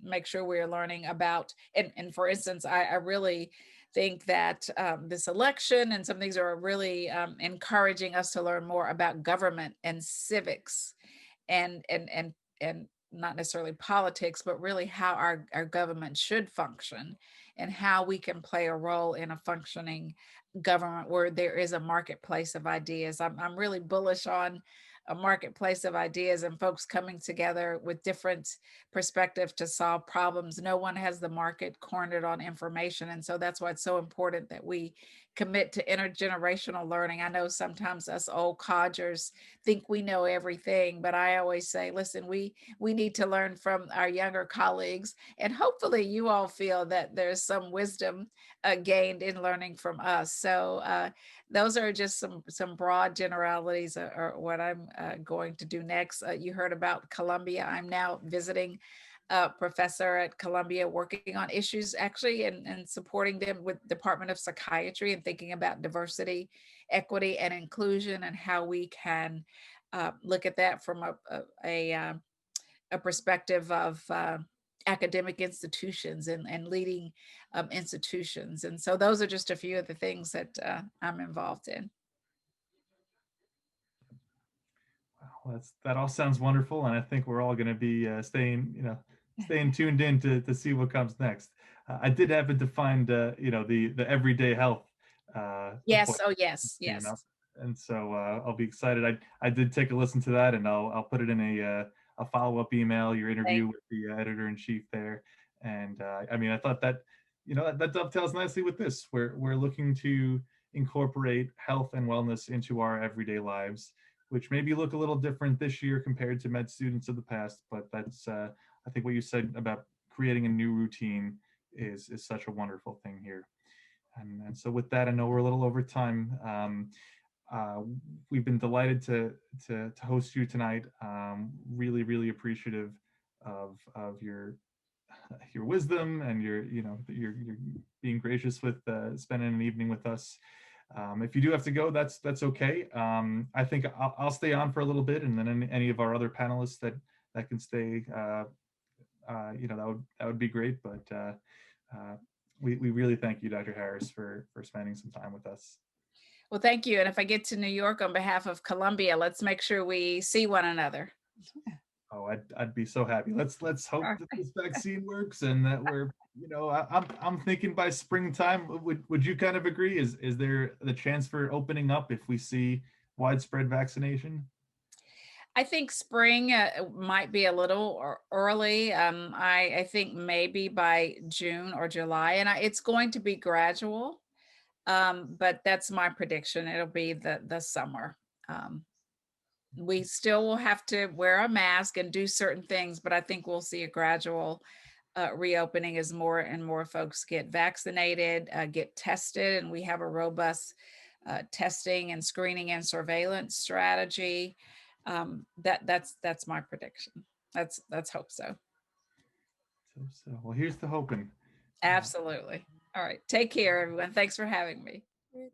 make sure we're learning about. And for instance, I really think that this election and some things are really encouraging us to learn more about government and civics and not necessarily politics, but really how our government should function and how we can play a role in a functioning government where there is a marketplace of ideas. I'm really bullish on a marketplace of ideas and folks coming together with different perspectives to solve problems. No one has the market cornered on information. And so that's why it's so important that we commit to intergenerational learning. I know sometimes us old codgers think we know everything, but I always say, listen, we need to learn from our younger colleagues. And hopefully you all feel that there's some wisdom gained in learning from us. So those are just some broad generalities or what I'm going to do next. You heard about Columbia. I'm now visiting a professor at Columbia working on issues actually and supporting them with Department of Psychiatry and thinking about diversity, equity, and inclusion and how we can look at that from a perspective of academic institutions and leading institutions. And so those are just a few of the things that I'm involved in. Wow, that all sounds wonderful, and I think we're all going to be staying tuned in to see what comes next. I did happen to find the everyday health. Yes. appointment Oh, yes. came Yes. up. And so I'll be excited. I did take a listen to that, and I'll put it in a follow-up email. Your interview with the editor-in-chief there, and I mean, I thought that that dovetails nicely with this. We're looking to incorporate health and wellness into our everyday lives, which maybe look a little different this year compared to med students of the past. But that's I think what you said about creating a new routine is such a wonderful thing here. And so with that, I know we're a little over time. We've been delighted to host you tonight. Really, really appreciative of your wisdom and your being gracious with spending an evening with us. If you do have to go, that's okay. I think I'll stay on for a little bit, and then any of our other panelists that can stay, that would be great. But we really thank you, Dr. Harris, for spending some time with us. Well, thank you. And if I get to New York on behalf of Columbia, let's make sure we see one another. Oh, I'd be so happy. Let's hope that this vaccine works and that we're, I'm thinking by springtime. Would you kind of agree? Is there the chance for opening up if we see widespread vaccination? I think spring might be a little early. I think maybe by June or July, and it's going to be gradual. But that's my prediction. It'll be the summer. We still will have to wear a mask and do certain things, but I think we'll see a gradual reopening as more and more folks get vaccinated, get tested, and we have a robust testing and screening and surveillance strategy. That's my prediction. Let's hope so. So well, here's the hoping. Absolutely. All right. Take care, everyone. Thanks for having me. Thank